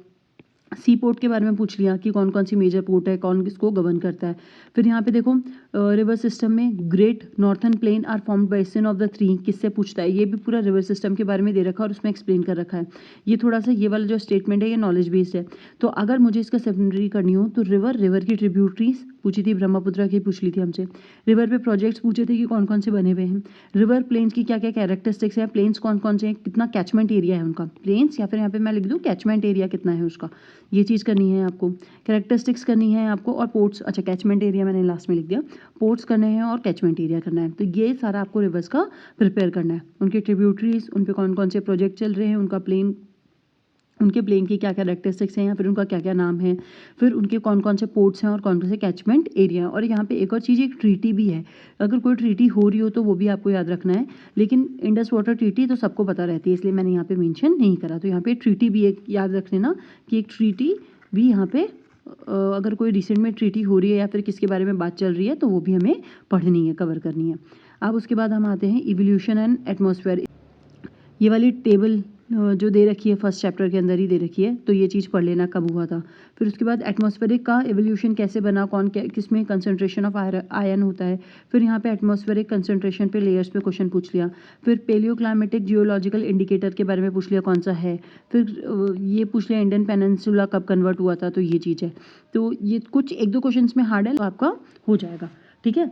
सी पोर्ट के बारे में पूछ लिया कि कौन कौन सी मेजर पोर्ट है, कौन किसको गवर्न करता है। फिर यहाँ पे देखो रिवर सिस्टम में great northern plain are formed basin of the three, किससे पूछता है, ये भी पूरा रिवर सिस्टम के बारे में दे रखा है और उसमें एक्सप्लेन कर रखा है। ये थोड़ा सा ये वाला जो स्टेटमेंट है ये नॉलेज बेस्ड है। तो अगर मुझे इसका सेकेंडरी करनी हो तो रिवर की ट्रिब्यूटरीज पूछी थी, ब्रह्मपुत्र की पूछ ली थी हमसे। रिवर पे प्रोजेक्ट्स पूछे थे कि कौन कौन से बने हुए हैं। रिवर प्लेन्स की क्या क्या कैरेक्टरिस्टिक्स है, प्लेन्स कौन कौन से हैं, कितना कैचमेंट एरिया है उनका, प्लेन्स या फिर यहाँ पे मैं लिख दूँ कैचमेंट एरिया कितना है उसका, ये चीज़ करनी है आपको। कैरेक्टरिस्टिक्स करनी है आपको, और पोर्ट्स, अच्छा कैचमेंट एरिया मैंने लास्ट में लिख दिया, पोर्ट्स करने हैं और कैचमेंट एरिया करना है। तो ये सारा आपको रिवर्स का प्रिपेयर करना है, उनके ट्रिब्यूटरीज, उन पे कौन कौन से प्रोजेक्ट चल रहे हैं, उनका प्लेन, उनके प्लेन की क्या कैरेक्टरिस्टिक्स हैं या फिर उनका क्या क्या नाम है, फिर उनके कौन कौन से पोर्ट्स हैं और कौन कौन से कैचमेंट एरिया। और यहाँ पे एक और चीज़, एक ट्रीटी भी है, अगर कोई ट्रीटी हो रही हो तो वो भी आपको याद रखना है। लेकिन इंडस वाटर ट्रीटी तो सबको पता रहती है, इसलिए मैंने यहाँ पे मेंशन नहीं करा। तो यहाँ पे ट्रीटी भी एक याद रख लेना कि एक ट्रीटी भी यहाँ पे अगर कोई रिसेंट में ट्रीटी हो रही है या फिर किसके बारे में बात चल रही है तो वो भी हमें पढ़नी है, कवर करनी है। अब उसके बाद हम आते हैं इवोल्यूशन एंड एटमॉस्फेयर। ये वाली टेबल जो दे रखी है फर्स्ट चैप्टर के अंदर ही दे रखी है, तो ये चीज़ पढ़ लेना कब हुआ था। फिर उसके बाद एटमॉस्फेरिक का एवोल्यूशन कैसे बना, कौन किस में कंसंट्रेशन ऑफ आयन होता है। फिर यहाँ पे एटमॉस्फेरिक कंसंट्रेशन पे लेयर्स पे क्वेश्चन पूछ लिया। फिर पेलियो क्लाइमेटिक जियोलॉजिकल इंडिकेटर के बारे में पूछ लिया कौन सा है। फिर ये पूछ लिया इंडियन पेनिनसुला कब कन्वर्ट हुआ था, तो ये चीज़ है। तो ये कुछ एक दो क्वेश्चन में हार्ड है तो आपका हो जाएगा, ठीक है।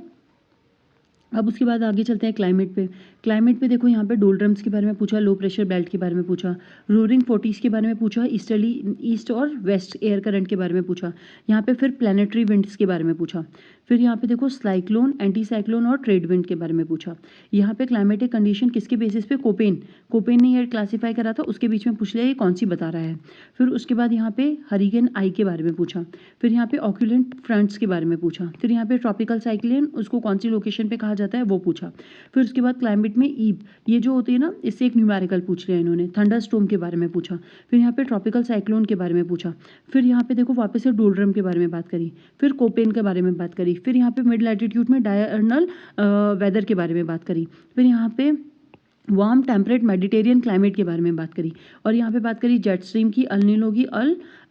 अब उसके बाद आगे चलते हैं क्लाइमेट पे। क्लाइमेट पे देखो यहाँ पे डोलड्रम्स के बारे में पूछा, लो प्रेशर बेल्ट के बारे में पूछा, रोरिंग फोर्टीज के बारे में पूछा, ईस्ट और वेस्ट एयर करंट के बारे में पूछा। यहाँ पे फिर प्लानिटरी विंड्स के बारे में पूछा। फिर यहाँ पे देखो साइक्लोन, एंटी साइक्लोन और ट्रेड विंड के बारे में पूछा। यहाँ पे क्लाइमेटिक कंडीशन किसके बेसिस पे, कोपेन ने ये क्लासीफाई करा था, उसके बीच में पूछ लिया ये कौन सी बता रहा है। फिर उसके बाद यहाँ पे हरिकेन आई के बारे में पूछा। फिर यहाँ पे ऑक्यूलेंट फ्रंट्स के बारे में पूछा। फिर यहाँ पे ट्रॉपिकल साइक्लोन, उसको कौन सी लोकेशन पे कहा जाता है वो पूछा। फिर उसके बाद क्लाइमेट में ईब, ये जो होती है ना, इससे एक न्यूमेरिकल पूछ लिया इन्होंने। थंडर स्टॉर्म के बारे में पूछा। फिर यहाँ पे ट्रॉपिकल साइक्लोन के बारे में पूछा। फिर यहाँ पे देखो वापस से डोलड्रम के बारे में बात करी। फिर कोपेन के बारे में बात करी। फिर यहाँ पे मिड लैटिट्यूड में डायर्नल वेदर के बारे में बात करी। फिर यहाँ पे वार्म टेम्परेट मेडिटेरियन क्लाइमेट के बारे में बात करी। और यहाँ पे बात करी जेट स्ट्रीम की, अल नीनो की,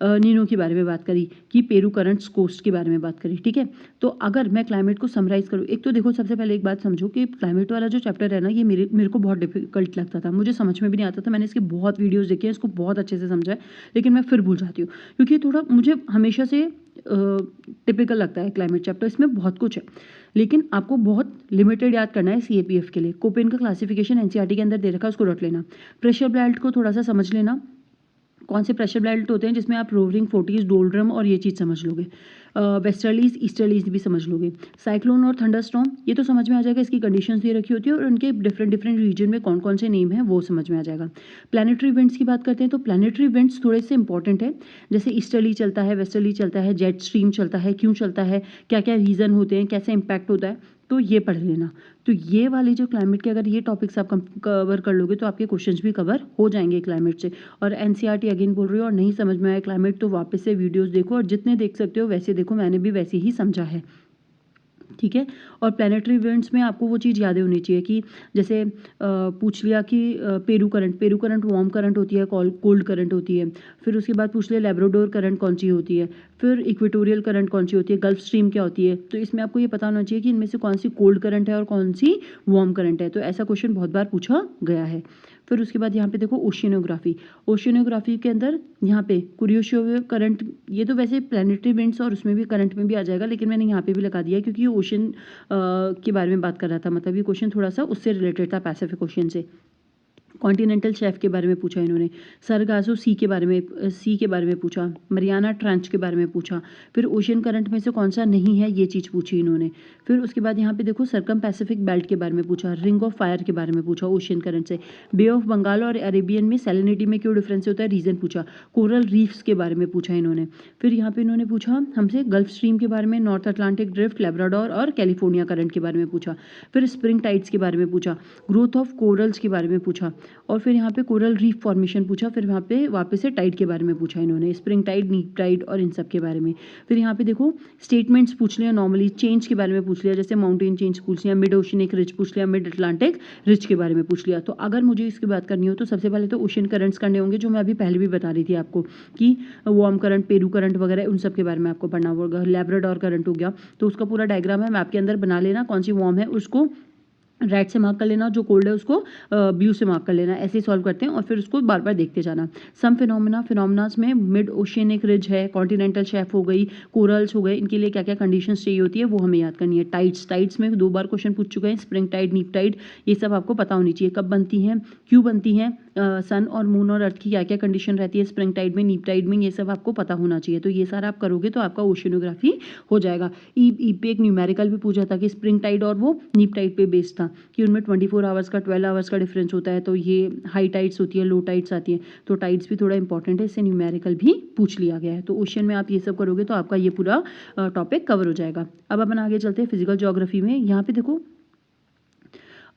नीनो के बारे में बात करी, कि पेरू करंट्स कोस्ट के बारे में बात करी, ठीक है। तो अगर मैं क्लाइमेट को समराइज करूँ, एक तो देखो सबसे पहले एक बात समझो कि क्लाइमेट वाला जो चैप्टर है ना, ये मेरे को बहुत डिफिकल्ट लगता था, मुझे समझ में भी नहीं आता था। मैंने इसके बहुत वीडियोज़ देखे हैं, इसको बहुत अच्छे से समझा है, लेकिन मैं फिर भूल जाती हूँ क्योंकि थोड़ा मुझे हमेशा से टिपिकल लगता है क्लाइमेट चैप्टर। इसमें बहुत कुछ है लेकिन आपको बहुत लिमिटेड याद करना है सीएपीएफ के लिए। कोपेन का क्लासिफिकेशन एनसीईआरटी के अंदर दे रखा है, उसको रट लेना। प्रेशर बेल्ट को थोड़ा सा समझ लेना, कौन से प्रेशर बेल्ट होते हैं जिसमें आप रोवरिंग फोर्टीज, डोलड्रम और ये चीज़ समझ लोगे। वेस्टर्लीज ईस्टर्लीज भी समझ लोगे। साइक्लोन और थंडरस्टॉर्म ये तो समझ में आ जाएगा, इसकी कंडीशंस दे रखी होती है और उनके डिफरेंट रीजन में कौन कौन से नेम हैं वो समझ में आ जाएगा। प्लानिटरी विंड्स की बात करते हैं तो प्लानिटरी विंड्स थोड़े से इंपॉर्टेंट है, जैसे ईस्टर्ली चलता है, वेस्टर्ली चलता है, जेट स्ट्रीम चलता है, क्यों चलता है, क्या क्या रीज़न होते हैं, कैसे इंपैक्ट होता है, तो ये पढ़ लेना। तो ये वाली जो क्लाइमेट के अगर ये टॉपिक्स आप कवर कर लोगे तो आपके क्वेश्चंस भी कवर हो जाएंगे क्लाइमेट से। और एनसीईआरटी अगेन बोल रही हो और नहीं समझ में आया क्लाइमेट तो वापस से वीडियोस देखो और जितने देख सकते हो वैसे देखो, मैंने भी वैसे ही समझा है, ठीक है। और प्लानिटरी इवेंट्स में आपको वो चीज़ याद होनी चाहिए कि जैसे पूछ लिया कि पेरू करंट वार्म करंट होती है, कोल्ड करंट होती है। फिर उसके बाद पूछ लिया लैब्राडोर करंट कौन सी होती है, फिर इक्वेटोरियल करंट कौन सी होती है, गल्फ स्ट्रीम क्या होती है। तो इसमें आपको ये पता होना चाहिए कि इनमें से कौन सी कोल्ड करंट है और कौन सी वार्म करंट है। तो ऐसा क्वेश्चन बहुत बार पूछा गया है। फिर उसके बाद यहाँ पे देखो ओशियनोग्राफी के अंदर यहाँ पे कुरियोशियो करंट, ये तो वैसे प्लानिटरी विंड्स और उसमें भी करंट में भी आ जाएगा, लेकिन मैंने यहाँ पे भी लगा दिया क्योंकि ये ओशन के बारे में बात कर रहा था, मतलब ये क्वेश्चन थोड़ा सा उससे रिलेटेड था, पैसिफिक ओशन से। कॉन्टिनेंटल शेल्फ के बारे में पूछा इन्होंने, सरगासो सी के बारे में पूछा, मरियाना ट्रेंच के बारे में पूछा। फिर ओशियन करंट में से कौन सा नहीं है ये चीज़ पूछी इन्होंने। फिर उसके बाद यहाँ पे देखो सरकम पैसिफिक बेल्ट के बारे में पूछा, रिंग ऑफ फायर के बारे में पूछा ओशियन करंट से, बे ऑफ बंगाल और अरेबियन में सैलिनिटी में क्यों डिफरेंस होता है रीज़न पूछा, कोरल रीफ्स के बारे में पूछा इन्होंने। फिर यहाँ पे इन्होंने पूछा हमसे गल्फ स्ट्रीम के बारे में, नॉर्थ अटलांटिक ड्रिफ्ट, लैब्राडोर और कैलिफोर्निया करंट के बारे में पूछा। फिर स्प्रिंग टाइड्स के बारे में पूछा, ग्रोथ ऑफ कोरल्स के बारे में पूछा, और फिर यहाँ पे कोरल रीफ फॉर्मेशन पूछा। फिर वहाँ पे वापस से टाइड के बारे में पूछा इन्होंने, स्प्रिंग टाइड, नीप टाइड और इन सब के बारे में। फिर यहाँ पे देखो स्टेटमेंट्स पूछ लिया, नॉर्मली चेंज के बारे में पूछ लिया, जैसे माउंटेन चेंज पूछ लिया, मिड ओशियनिक रिज पूछ लिया, मिड अटलांटिक रिज के बारे में पूछ लिया। तो अगर मुझे इसकी बात करनी हो तो सबसे पहले तो ओशियन करंट्स करने होंगे, जो मैं अभी पहले भी बता रही थी आपको कि वार्म करंट, पेरू करंट वगैरह उन सब के बारे में आपको पढ़ना होगा। लैब्राडोर करंट हो गया तो उसका पूरा डायग्राम है, मैप के अंदर बना लेना, कौन सी वार्म है उसको रेड से मार्क कर लेना, जो कोल्ड है उसको ब्लू से मार्क कर लेना। ऐसे ही सॉल्व करते हैं और फिर उसको बार बार देखते जाना। सम फिनोमिनाज में मिड ओशियनिक रिज है, कॉन्टिनेंटल शेल्फ हो गई, कोरल्स हो गए, इनके लिए क्या क्या कंडीशंस चाहिए होती है वो हमें याद करनी है। टाइड्स में 2 बार क्वेश्चन पूछ चुके हैं, स्प्रिंग टाइड, नीप टाइड, ये सब आपको पता होनी चाहिए, कब बनती हैं, क्यों बनती हैं, सन और मून और अर्थ की क्या क्या कंडीशन रहती है स्प्रिंग टाइड में, नीप टाइड में, ये सब आपको पता होना चाहिए। तो ये सारा आप करोगे तो आपका ओशियनोग्राफी हो जाएगा। ई पे एक न्यूमेरिकल भी पूछा था कि स्प्रिंग टाइड और वो नीप टाइड पे बेस्ड था कि उनमें 24 आवर्स का 12 आवर्स का डिफरेंस होता है। तो ये हाई टाइड्स होती है, लो टाइड्स आती है, तो टाइड्स भी थोड़ा इंपॉर्टेंट है, इससे न्यूमेरिकल भी पूछ लिया गया है। तो ओशियन में आप ये सब करोगे तो आपका ये पूरा टॉपिक कवर हो जाएगा। अब अपन आगे चलते हैं फिजिकल ज्योग्राफी में। यहाँ पे देखो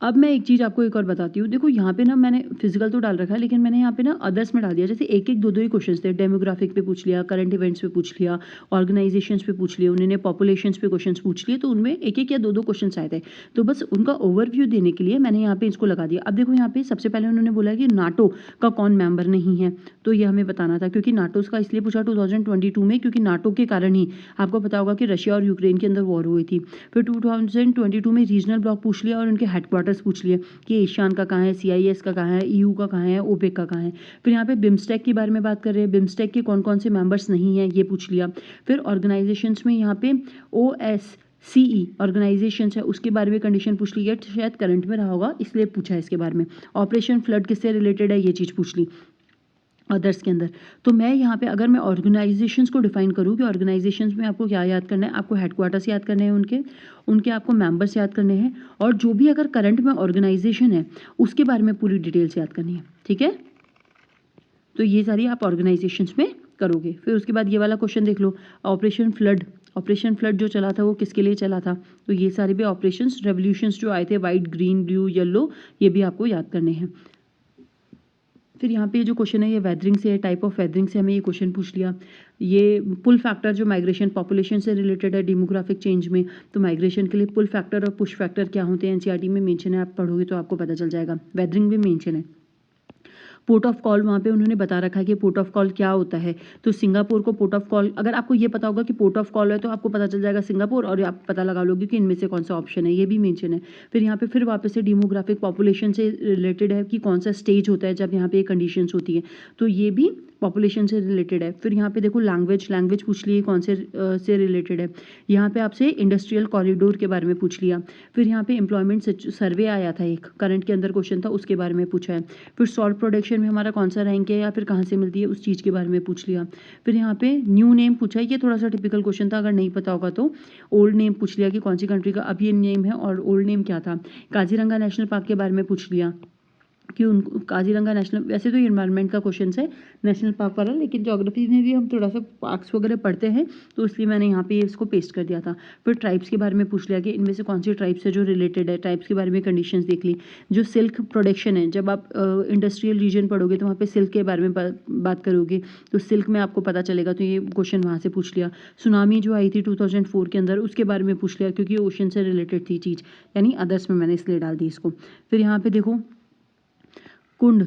अब मैं एक चीज़ आपको एक और बताती हूँ। देखो यहाँ पे ना मैंने फिजिकल तो डाल रखा है, लेकिन मैंने यहाँ पे ना अदर्स में डाल दिया। जैसे एक एक दो दो ही क्वेश्चन थे, डेमोग्राफिक पे पूछ लिया, करंट इवेंट्स पे पूछ लिया, ऑर्गेनाइजेशंस पे पूछ लिया, उन्होंने पॉपुलेशंस पे क्वेश्चन पूछ लिए, तो उनमें एक एक या दो दो क्वेश्चन आए थे। तो बस उनका ओवरव्यू देने के लिए मैंने यहाँ पे इसको लगा दिया। अब देखो यहाँ पे सबसे पहले उन्होंने बोला कि नाटो का कौन मेंबर नहीं है, तो ये हमें बताना था, क्योंकि नाटो का इसलिए पूछा 2022 में, क्योंकि नाटो के कारण ही आपको पता होगा कि रशिया और यूक्रेन के अंदर वॉर हुई थी। फिर 2022 में रीजनल ब्लॉक पूछ लिया और उनके हेडक्वार्टर्स पूछ लिए कि एशियान का कहाँ है, CIS का कहाँ है, EU का कहाँ है, OPEC का कहाँ है। फिर यहाँ पे बिम्स्टेक के बारे में बात कर रहे हैं, बिम्स्टेक के कौन कौन से मेंबर्स नहीं हैं ये पूछ लिया। फिर ऑर्गेनाइजेशंस में यहाँ पे OSCE ऑर्गेनाइजेशन है, उसके बारे में कंडीशन पूछ ली है, शायद करंट में रहा होगा इसलिए पूछा है इसके बारे में। ऑपरेशन फ्लड किससे रिलेटेड है, ये चीज़ पूछ ली अदर्स के अंदर। तो मैं यहाँ पे अगर मैं ऑर्गेनाइजेशंस को डिफाइन करूँ कि ऑर्गेनाइजेशंस में आपको क्या याद करना है, आपको हेडक्वार्टर्स याद करने हैं उनके उनके आपको मेंबर्स याद करने हैं, और जो भी अगर करंट में ऑर्गेनाइजेशन है उसके बारे में पूरी डिटेल्स याद करनी है, ठीक है। तो ये सारी आप ऑर्गेनाइजेशंस में करोगे। फिर उसके बाद ये वाला क्वेश्चन देख लो, ऑपरेशन फ्लड जो चला था वो किसके लिए चला था, तो ये सारे भी ऑपरेशंस, रेवोल्यूशंस जो आए थे, वाइट, ग्रीन, ब्लू, येलो, ये भी आपको याद करने हैं। फिर यहाँ पे जो क्वेश्चन है ये वेदरिंग से है, टाइप ऑफ वेदरिंग से हमें ये क्वेश्चन पूछ लिया। ये पुल फैक्टर जो माइग्रेशन पॉपुलेशन से रिलेटेड है डेमोग्राफिक चेंज में, तो माइग्रेशन के लिए पुल फैक्टर और पुश फैक्टर क्या होते हैं, NCERT में मेंशन है, आप पढ़ोगे तो आपको पता चल जाएगा। वेदरिंग भी मेंशन है। पोर्ट ऑफ कॉल वहाँ पे उन्होंने बता रखा है कि पोर्ट ऑफ कॉल क्या होता है। तो सिंगापुर को पोर्ट ऑफ कॉल, अगर आपको ये पता होगा कि पोर्ट ऑफ कॉल है तो आपको पता चल जाएगा सिंगापुर, और आप पता लगा लोगे कि इनमें से कौन सा ऑप्शन है, ये भी मेंशन है। फिर यहाँ पे फिर वापस से डेमोग्राफिक पॉपुलेशन से रिलेटेड है कि कौन सा स्टेज होता है जब यहाँ पे ये कंडीशंस होती है, तो ये भी पॉपुलेशन से रिलेटेड है। फिर यहाँ पे देखो लैंग्वेज पूछ ली कौन से रिलेटेड है। यहाँ पे आपसे इंडस्ट्रियल कॉरिडोर के बारे में पूछ लिया। फिर यहाँ पे एम्प्लॉयमेंट सर्वे आया था, एक करंट के अंदर क्वेश्चन था, उसके बारे में पूछा है। फिर सॉल्ट प्रोडक्शन में हमारा कौन सा रैंक है या फिर कहाँ से मिलती है, उस चीज़ के बारे में पूछ लिया। फिर यहाँ पे न्यू नेम पूछा है, ये थोड़ा सा टिपिकल क्वेश्चन था, अगर नहीं पता होगा तो। ओल्ड नेम पूछ लिया कि कौन सी कंट्री का अब ये नेम है और ओल्ड नेम क्या था। काजीरंगा नेशनल पार्क के बारे में पूछ लिया कि उनको काजीरंगा नेशनल, वैसे तो इन्वायरमेंट का क्वेश्चन है नेशनल पार्क वाला, लेकिन ज्योग्राफी में भी हम थोड़ा सा पार्क्स वगैरह पढ़ते हैं, तो इसलिए मैंने यहाँ पे इसको पेस्ट कर दिया था। फिर ट्राइब्स के बारे में पूछ लिया कि इनमें से कौन सी ट्राइब्स है जो रिलेटेड है, ट्राइब्स के बारे में कंडीशंस देख ली। जो सिल्क प्रोडक्शन है, जब आप इंडस्ट्रियल रीजन पढ़ोगे तो वहाँ पे सिल्क के बारे में बात करोगे, तो सिल्क में आपको पता चलेगा, तो ये क्वेश्चन वहाँ से पूछ लिया। सुनामी जो आई थी 2004 के अंदर, उसके बारे में पूछ लिया, क्योंकि ओशन से रिलेटेड थी चीज़, यानी अदर्स में मैंने इसलिए डाल दी इसको। फिर यहाँ पे देखो कुंड,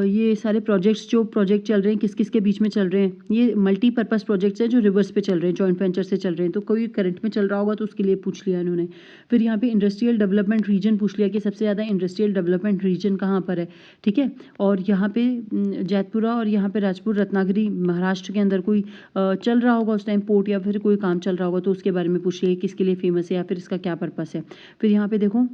ये सारे जो प्रोजेक्ट चल रहे हैं किस किस के बीच में चल रहे हैं, ये मल्टीपर्पज़ प्रोजेक्ट्स हैं जो रिवर्स पे चल रहे हैं, जॉइंट वेंचर से चल रहे हैं, तो कोई करंट में चल रहा होगा तो उसके लिए पूछ लिया इन्होंने। फिर यहाँ पे इंडस्ट्रियल डेवलपमेंट रीजन पूछ लिया कि सबसे ज़्यादा इंडस्ट्रियल डेवलपमेंट रीजन कहाँ पर है, ठीक है। और यहाँ पे जैतपुरा और यहाँ पे राजपुर रत्नागिरी महाराष्ट्र के अंदर कोई चल रहा होगा उस टाइम पोर्ट, या फिर कोई काम चल रहा होगा, तो उसके बारे में पूछ लिया किसके लिए फेमस है या फिर इसका क्या पर्पस है। फिर यहाँ पे देखो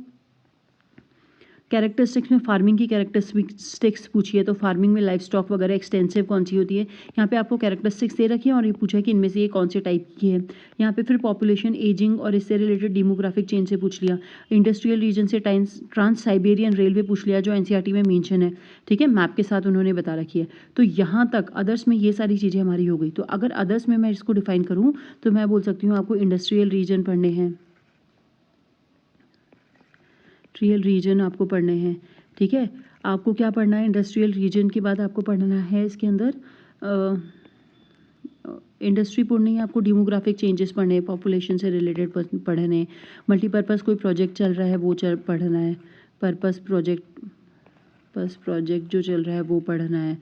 कैरेक्टरिस्टिक्स में फार्मिंग की कैरेक्टरिस्टिक्स पूछी है, तो फार्मिंग में लाइफ स्टॉक वगैरह एक्सटेंसिव कौन सी होती है, यहाँ पे आपको कैरेक्टरिस्टिक्स दे रखी है और ये पूछा है कि इनमें से ये कौन से टाइप की है। यहाँ पे फिर पॉपुलेशन, एजिंग और इससे रिलेटेड डेमोग्राफिक चेंज से पूछ लिया। इंडस्ट्रियल रीजन से ट्रांस साइबेरियन रेलवे पूछ लिया, जो NCERT में मेंशन है, ठीक है, मैप के साथ उन्होंने बता रखी है। तो यहाँ तक अदर्स में ये सारी चीज़ें हमारी हो गई। तो अगर अदर्स में मैं इसको डिफाइन करूँ तो मैं बोल सकती हूँ आपको इंडस्ट्रियल रीजन पढ़ने हैं, इंडस्ट्रियल रीजन आपको पढ़ने हैं, ठीक है। आपको क्या पढ़ना है, इंडस्ट्रियल रीजन के बाद आपको पढ़ना है इसके अंदर इंडस्ट्री पढ़नी है, आपको डेमोग्राफिक चेंजेस पढ़ने हैं, पॉपुलेशन से रिलेटेड पढ़ने हैं, मल्टीपर्पज़ कोई प्रोजेक्ट चल रहा है वो पढ़ना है, पर्पस प्रोजेक्ट जो चल रहा है वो पढ़ना है।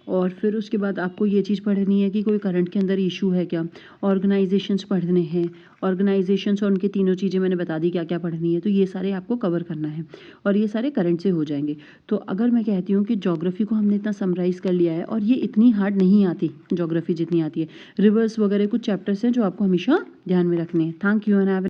और फिर उसके बाद आपको ये चीज़ पढ़नी है कि कोई करंट के अंदर इशू है क्या, ऑर्गेनाइजेशंस पढ़ने हैं, ऑर्गेनाइजेशंस और उनकी तीनों चीज़ें मैंने बता दी क्या क्या पढ़नी है, तो ये सारे आपको कवर करना है और ये सारे करंट से हो जाएंगे। तो अगर मैं कहती हूँ कि ज्योग्राफी को हमने इतना समराइज़ कर लिया है और ये इतनी हार्ड नहीं आती ज्योग्राफी जितनी आती है, रिवर्स वगैरह कुछ चैप्टर्स हैं जो आपको हमेशा ध्यान में रखने हैं। Thank you and have